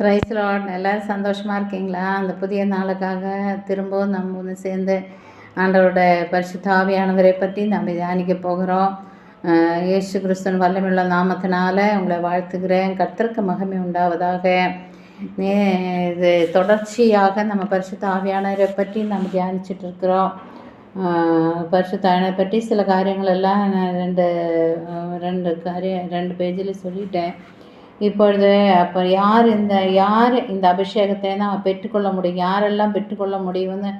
Price Lord. எல்லோரும் சந்தோஷமாக இருக்கீங்களா? அந்த புதிய நாளுக்காக திரும்பவும் நம்ம ஒன்று சேர்ந்து ஆண்டவரோட பரிசுத்த ஆவியானவரை பற்றி நம்ம தியானிக்க போகிறோம். இயேசு கிறிஸ்துவின் வல்லமையுள்ள நாமத்தினால உங்களை வாழ்த்துக்கிறேன். கர்த்தருக்கு மகிமை உண்டாவதாக. இது தொடர்ச்சியாக நம்ம பரிசுத்த ஆவியானவரை பற்றி நம்ம தியானிச்சுட்டு இருக்கிறோம். பரிசுத்த ஆவியானவரை பற்றி சில காரியங்கள் எல்லாம் நான் ரெண்டு பேஜில் சொல்லிட்டேன். இப்பொழுது அப்போ யார் இந்த அபிஷேகத்தை தான் பெற்றுக்கொள்ள முடியும், யாரெல்லாம் பெற்றுக்கொள்ள முடியும்னு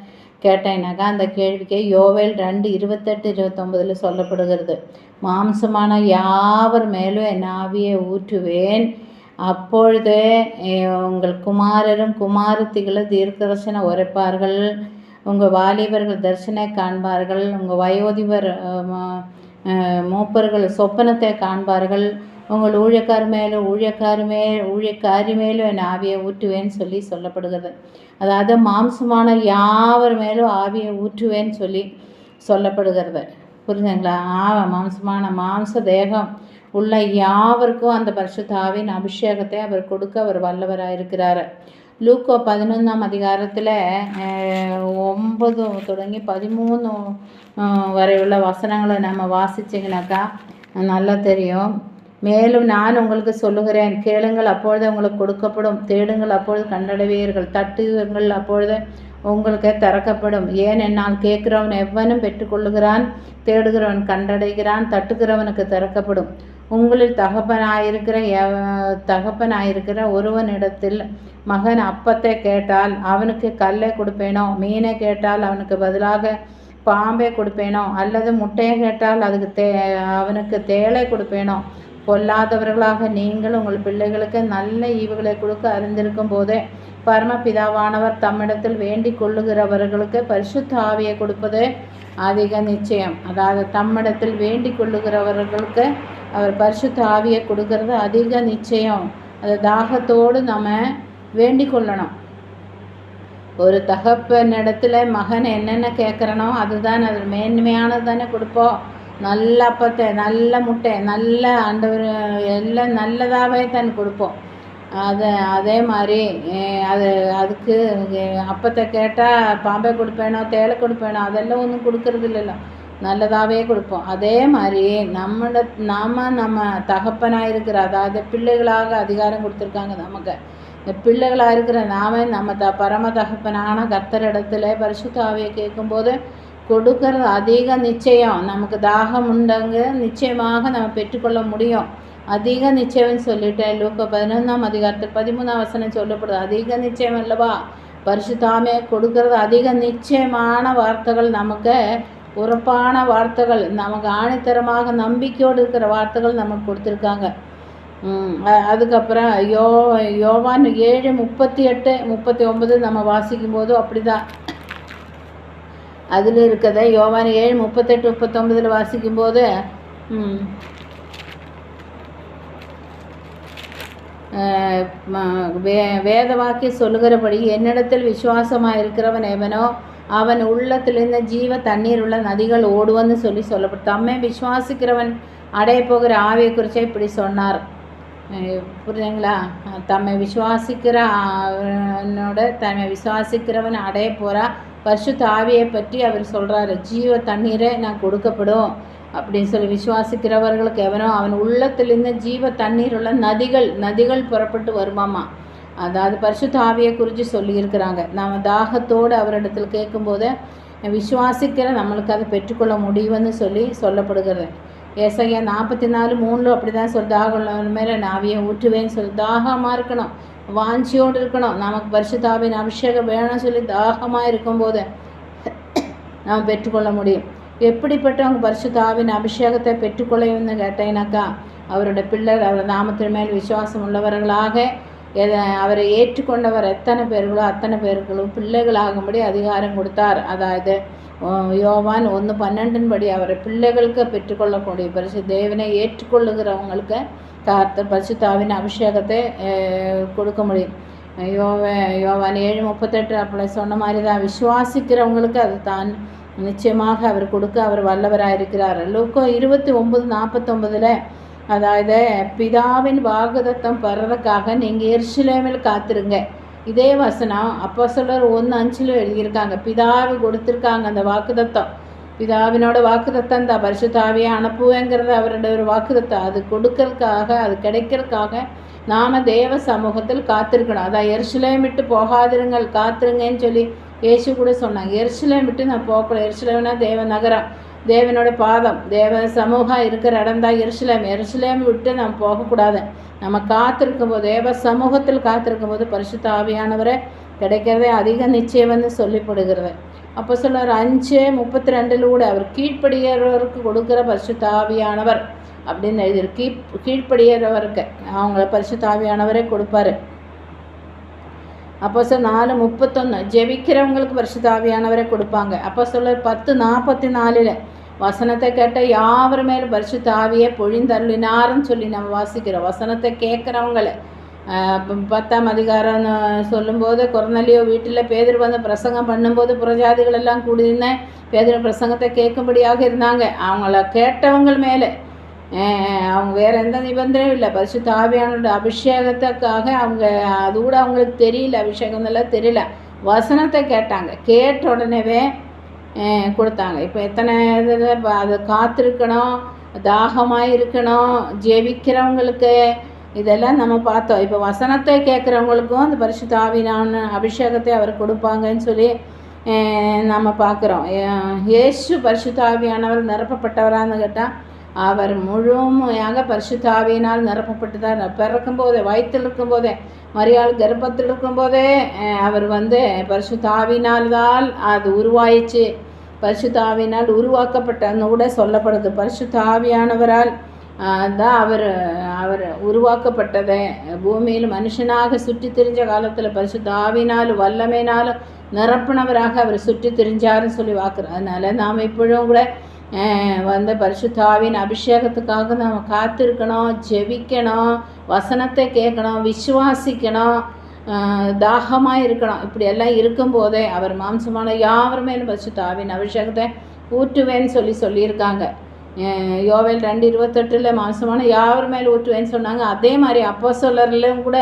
கேட்டேன்னாக்கா, அந்த கேள்விக்கு யோவேல் 2:28-29 சொல்லப்படுகிறது. மாம்சமான யாவர் மேலும் என் ஆவியை ஊற்றுவேன், அப்பொழுது உங்கள் குமாரரும் குமாரத்திகளும் தீர்க்கதரிசன உரைப்பார்கள், உங்கள் வாலிபர்கள் தரிசனை காண்பார்கள், உங்கள் வயோதிபர் மூப்பர்கள் சொப்பனத்தை காண்பார்கள், உங்கள் ஊழியக்காரி மேலும் என் ஆவியை ஊற்றுவேன்னு சொல்லப்படுகிறது. அதாவது மாம்சமான யாவர் மேலும் ஆவியை ஊற்றுவேன்னு சொல்லப்படுகிறது. புரிஞ்சுங்களா? மாம்ச தேகம் உள்ள யாவருக்கும் அந்த பரிசுத்த ஆவியின் அபிஷேகத்தை அவர் கொடுக்க அவர் வல்லவராக இருக்கிறார். லூக்கா 11ஆம் அதிகாரத்தில் 9 தொடங்கி 13 வரை உள்ள வசனங்களை நம்ம வாசிச்சிங்கனாக்கா நல்லா தெரியும். மேலும் நான் உங்களுக்கு சொல்லுகிறேன், கேளுங்கள் அப்பொழுது உங்களுக்கு கொடுக்கப்படும், தேடுங்கள் அப்பொழுது கண்டடைவீர்கள், தட்டுங்கள் அப்பொழுது உங்களுக்கு திறக்கப்படும். ஏனென்னால் கேட்கிறவன் எவனும் பெற்றுக்கொள்ளுகிறான், தேடுகிறவன் கண்டடைகிறான், தட்டுகிறவனுக்கு திறக்கப்படும். உங்களில் தகப்பனாயிருக்கிற ஒருவனிடத்தில் மகன் அப்பத்தை கேட்டால் அவனுக்கு கல்லை கொடுப்பேனோ, மீனை கேட்டால் அவனுக்கு பதிலாக பாம்பை கொடுப்பேனோ, அல்லது முட்டையை கேட்டால் அவனுக்கு தேளை கொடுப்பேனோ? பொல்லாதவர்களாக நீங்கள் உங்கள் பிள்ளைகளுக்கு நல்ல ஈவுகளை கொடுக்க அறிந்திருக்கும் போதே பரமபிதாவானவர் தம்மிடத்தில் வேண்டிக் கொள்ளுகிறவர்களுக்கு பரிசுத்த ஆவியை கொடுப்பது அதிக நிச்சயம். அதாவது தம்மிடத்தில் வேண்டிக் கொள்ளுகிறவர்களுக்கு அவர் பரிசுத்த ஆவியை கொடுக்கறது அதிக நிச்சயம். அது தாகத்தோடு நம்ம வேண்டிக் கொள்ளணும். ஒரு தகப்பனிடத்துல மகன் என்னென்ன கேட்குறனோ அதுதான், அது மேன்மையானது தானே கொடுப்போம். நல்ல அப்பத்தை, நல்ல முட்டை, நல்ல ஆண்டவர் எல்லாம் நல்லதாகவே தான் கொடுப்போம். அதே மாதிரி அதுக்கு அப்பத்தை கேட்டால் பாம்பை கொடுப்பேனோ தேளை கொடுப்பேனோ அதெல்லாம் ஒன்றும் கொடுக்கறது இல்லைல்ல, நல்லதாகவே கொடுப்போம். அதே மாதிரி நம்ம தகப்பனாக இருக்கிற, அதாவது பிள்ளைகளாக அதிகாரம் கொடுத்துருக்காங்க நமக்கு. இந்த பிள்ளைகளாக இருக்கிற நம்ம பரம தகப்பனான கர்த்தரிடத்துல பரிசுத்த ஆவியை கேட்கும்போது கொடுக்கறது அதிக நிச்சயம். நமக்கு தாகம் உண்டங்க, நிச்சயமாக நம்ம பெற்றுக்கொள்ள முடியும். அதிக நிச்சயம்னு சொல்லிட்டேன். லூக்கா 11ஆம் அதிகாரத்தில் 13ஆம் வசனம் சொல்லப்படுது. அதிக நிச்சயம் அல்லவா? பரிசுத்தாமே கொடுக்கறது அதிக நிச்சயமான வார்த்தைகள், நமக்கு உறப்பான வார்த்தைகள், நமக்கு ஆணித்தரமாக நம்பிக்கையோடு இருக்கிற வார்த்தைகள் நமக்கு கொடுத்துருக்காங்க. அதுக்கப்புறம் யோவான் 7:38-39 நம்ம வாசிக்கும் போது அப்படிதான் அதில் இருக்கிறத. யோவான் 7:38-39 வாசிக்கும்போது வேதவாக்கி சொல்லுகிறபடி என்னிடத்தில் விசுவாசமாக இருக்கிறவன் எவனோ அவன் உள்ளத்திலிருந்து ஜீவ தண்ணீர் உள்ள நதிகள் ஓடுவன்னு சொல்லப்படும். தம்மை விசுவாசிக்கிறவன் அடைய போகிற ஆவியை குறித்து இப்படி சொன்னார். புரியுதுங்களா? தம்மை விசுவாசிக்கிறவன் அடைய போகிறா பரிசுத்த ஆவியை பற்றி அவர் சொல்கிறாரு. ஜீவ தண்ணீரை நான் கொடுக்கப்படும் அப்படின்னு சொல்லி விசுவாசிக்கிறவர்களுக்கு எவனோ அவன் உள்ளத்திலிருந்து ஜீவ தண்ணீர் உள்ள நதிகள் புறப்பட்டு வருமாமா. அதாவது பரிசுத்த ஆவியை குறித்து சொல்லியிருக்கிறாங்க. நாம் தாகத்தோடு அவரிடத்தில் கேட்கும்போது விசுவாசிக்கிற நம்மளுக்கு அதை பெற்றுக்கொள்ள முடியும்னு சொல்லப்படுகிறது. ஏசாயா 44:3 அப்படி தான் தாகம் மேலே நான் ஆவியை ஊற்றுவேன்னு சொல்லி தாகமாக இருக்கணும், வாஞ்சியோடு இருக்கணும். நமக்கு பரிசுத்த ஆவியின் அபிஷேகம் வேணும்னு சொல்லி தாகமாக இருக்கும்போது நாம் பெற்றுக்கொள்ள முடியும். எப்படிப்பட்டவங்க பரிசுத்த ஆவியின் அபிஷேகத்தை பெற்றுக்கொள்ளையும்னு கேட்டேனாக்கா, அவரோட பிள்ளைகள் அவர் நாமத்தின் மேல் விசுவாசம் உள்ளவர்களாக அவரை ஏற்றுக்கொண்டவர் எத்தனை பேர்களோ அத்தனை பேர்களும் பிள்ளைகளாகும்படி அதிகாரம் கொடுத்தார். அதாவது யோவான் 1:12 படி அவரை பிள்ளைகளுக்கு பெற்றுக்கொள்ளக்கூடிய தேவனை ஏற்றுக்கொள்ளுகிறவங்களுக்கு பரிசுத்த ஆவியின் அபிஷேகத்தை கொடுக்க முடியும். யோவான் 7:38 அப்படி சொன்ன மாதிரி தான் விசுவாசிக்கிறவங்களுக்கு அது தான் நிச்சயமாக அவர் கொடுக்க அவர் வல்லவராக இருக்கிறார். லூக்கா 29:49 அதாவது பிதாவின் வாக்குத்தத்தம் பெறதுக்காக நீங்கள் எருசலேமில் காத்திருங்க. இதே வசனம் அப்போஸ்தலர் 1:5 எழுதியிருக்காங்க. பிதாவு கொடுத்துருக்காங்க அந்த வாக்குத்தத்தம். பிதாவினோட வாக்குத்தத்தம் தான் பரிசுத்த ஆவியை அனுப்புவேங்கிறது அவரோட ஒரு வாக்குத்தத்தம். அது கொடுக்கறதுக்காக, அது கிடைக்கிறதுக்காக நாம் தேவ சமூகத்தில் காத்திருக்கணும். அதான் எருசலேம் விட்டு போகாதிருங்கள், காத்திருங்கன்னு சொல்லி இயேசு கூட சொன்னாங்க. எருசலேம் விட்டு நான் போகக்கூடாது. எருசலேம்னா தேவ நகரம், தேவனோட பாதம், தேவ சமூகம் இருக்கிற இடம் தான் எருசலேம். எருசலேம் விட்டு நம்ம போகக்கூடாது. நம்ம காத்திருக்கும் போது, தேவ சமூகத்தில் காத்திருக்கும் போது பரிசுத்த ஆவியானவரை கிடைக்கிறதே அதிக நிச்சயம்னு சொல்லப்படுகிறது. அப்போஸ்தலர் 5:32 கூட அவர் கீழ்ப்படுகிறவருக்கு கொடுக்குற பரிசுத்த ஆவியானவர் அப்படின்னு எழுதியிருக்கு. கீழ்ப்படுகிறவருக்கு அவங்கள பரிசுத்த ஆவியானவரே கொடுப்பாரு. அப்போஸ்தலர் 4:31 ஜெபிக்கிறவங்களுக்கு பரிசுத்த ஆவியானவரை கொடுப்பாங்க. அப்போஸ்தலர் 10:44 வசனத்தை கேட்ட யாவர் மேலும் பரிசுத்த ஆவியை பொழிந்தருளினார்னு சொல்லி நம்ம வாசிக்கிறோம். வசனத்தை கேட்குறவங்கள 10ஆம் அதிகாரம் சொல்லும்போது, கொர்நேலியு வீட்டில் பேதுரு வந்து பிரசங்கம் பண்ணும்போது புறஜாதிகள் எல்லாம் கூடியிருந்தேன் பேதுரு பிரசங்கத்தை கேட்கும்படியாக இருந்தாங்க. அவங்கள கேட்டவங்கள் மேலே அவங்க வேறு எந்த நிபந்தனையும் இல்லை. பரிசுத்த ஆவியானோட அபிஷேகத்துக்காக அவங்க அது கூட அவங்களுக்கு தெரியல, அபிஷேகம்லாம் தெரியல, வசனத்தை கேட்டாங்க. கேட்ட உடனேவே கொடுத்தாங்க. இப்போ எத்தனை இதில் அதை காத்திருக்கணும், தாகமாக இருக்கணும், ஜெபிக்கிறவங்களுக்கு இதெல்லாம் நம்ம பார்த்தோம். இப்போ வசனத்தை கேட்குறவங்களுக்கும் அந்த பரிசுத்த ஆவியான அபிஷேகத்தை அவர் கொடுப்பாங்கன்னு சொல்லி நம்ம பார்க்குறோம். இயேசு பரிசுத்த ஆவியானவர் நிரப்பப்பட்டவரான்னு கேட்டால் அவர் முழுமையாக பரிசுத்த ஆவியினால் நிரப்பப்பட்டு தான் பிறக்கும் போதே, வயிற்றில் இருக்கும்போதே, மரியாள் கர்ப்பத்தில் இருக்கும்போதே அவர் வந்து பரிசுத்த ஆவியினால்தான் அது உருவாயிச்சு, பரிசுத்த ஆவியினால் உருவாக்கப்பட்டன்னு கூட சொல்லப்படுது. பரிசுத்த ஆவியானவரால் தான் அவர் உருவாக்கப்பட்டதை பூமியில் மனுஷனாக சுற்றி திரிஞ்ச காலத்தில் பரிசுத்த ஆவியினாலும் வல்லமையினாலும் நிரப்பினவராக அவர் சுற்றி திரிஞ்சாருன்னு சொல்லி வாக்குறோம். அதனால் நாம் இப்பொழுதும் கூட வந்து பரிசுத்த ஆவியின் அபிஷேகத்துக்காக நம்ம காத்திருக்கணும், ஜெபிக்கணும், வசனத்தை கேட்கணும், விசுவாசிக்கணும், தாகமாக இருக்கணும். இப்படி எல்லாம் இருக்கும்போதே அவர் மாம்சமான யாவர் மேலும் பரிசுத்த ஆவியின் அபிஷேகத்தை ஊற்றுவேன்னு சொல்லியிருக்காங்க. யோவேல் 2:28 மாம்சமான யாவர் மேலே ஊற்றுவேன்னு சொன்னாங்க. அதே மாதிரி அப்போஸ்தலர்லையும் கூட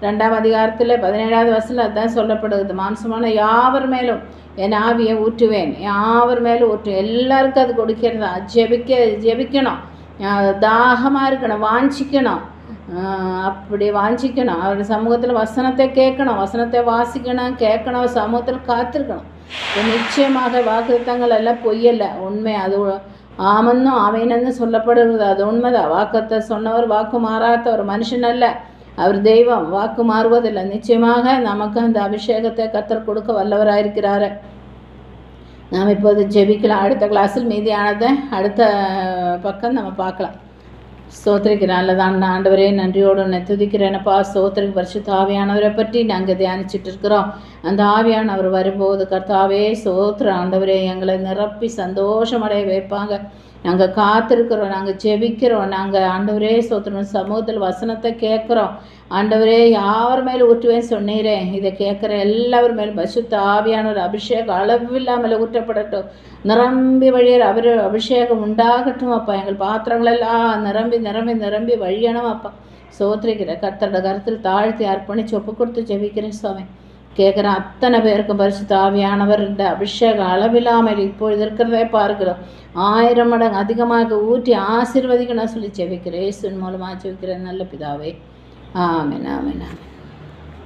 2ஆம் அதிகாரத்தில் 17வது வசனம் அதுதான் சொல்லப்படுது. மாம்சமான யாவர் மேலும் என் ஆவியை ஊற்றுவேன், யாவர் மேலும் ஊற்றுவேன். எல்லாருக்கும் அது கொடுக்கிறதா. ஜெபிக்கணும், தாகமாக இருக்கணும், வாஞ்சிக்கணும், அப்படி வாஞ்சிக்கணும். அவர் சமூகத்தில் வசனத்தை கேட்கணும், வசனத்தை வாசிக்கணும், கேட்கணும், சமூகத்தில் காத்திருக்கணும். நிச்சயமாக வாக்குத்தத்தங்கள் எல்லாம் பொய்யல்ல, உண்மை. அது ஆமன்னும் ஆவேனன்னு சொல்லப்படுகிறது. அது உண்மைதான். வாக்குத்த சொன்னவர் வாக்கு மாறாத ஒரு மனுஷன் அல்ல, அவர் தெய்வம், வாக்கு மாறுவதில்லை. நிச்சயமாக நமக்கு அந்த அபிஷேகத்தை கர்த்தர் கொடுக்க வல்லவராயிருக்கிறாரு. நாம் இப்போது ஜெபிக்கலாம். அடுத்த கிளாஸில் மீதியானதை அடுத்த பக்கம் நம்ம பார்க்கலாம். ஸ்தோத்திரிக்கிறேன். நல்லதான் ஆண்டவரே, நன்றியோடு உன்னை துதிக்கிறேனப்பா. ஸ்தோத்திரிக்கு பரிசுத்த ஆவியானவரை பற்றி நாங்கள் தியானிச்சுட்டு இருக்கிறோம். அந்த ஆவியானவர் வரும்போது கர்த்தாவே ஸ்தோத்திர ஆண்டவரே எங்களை நிரப்பி சந்தோஷமடைய வைப்பாங்க. நாங்கள் காத்திருக்கிறோம், நாங்கள் ஜெபிக்கிறோம், நாங்கள் ஆண்டவரே ஸ்தோத்திரம் சமூகத்தில் வசனத்தை கேட்குறோம். ஆண்டவரே யார் மேலே ஊற்றுவேன்னு சொன்னீரே, இதை கேட்குற எல்லாரும் மேலும் பரிசுத்த ஆவியானவர் அபிஷேகம் அளவில்லாமல் ஊற்றப்படட்டும், நிரம்பி வழியர் அவர் அபிஷேகம் உண்டாகட்டும் அப்பா. எங்கள் பாத்திரங்களெல்லாம் நிரம்பி நிரம்பி நிரம்பி வழியணும் அப்பா. ஸ்தோத்திரிக்கிற கர்த்தரோட கருத்தில் தாழ்த்தி அர்ப்பணிச்சு ஒப்பு கொடுத்து ஜெபிக்கிறேன் சுவாமி. கேட்குற அத்தனை பேருக்கு பரிசுத்த ஆவியானவர் இந்த அபிஷேகம் அளவில்லாமல் இப்பொழுது இருக்கிறதே பார்க்கிறோம். 1000 மடங்கு அதிகமாக ஊற்றி ஆசீர்வதிக்கணும் சொல்லி ஜெபிக்கிறேன். இயேசுவின் மூலமாக ஜெபிக்கிறேன் நல்ல பிதாவே. ஆமென், ஆமென், ஆமென்.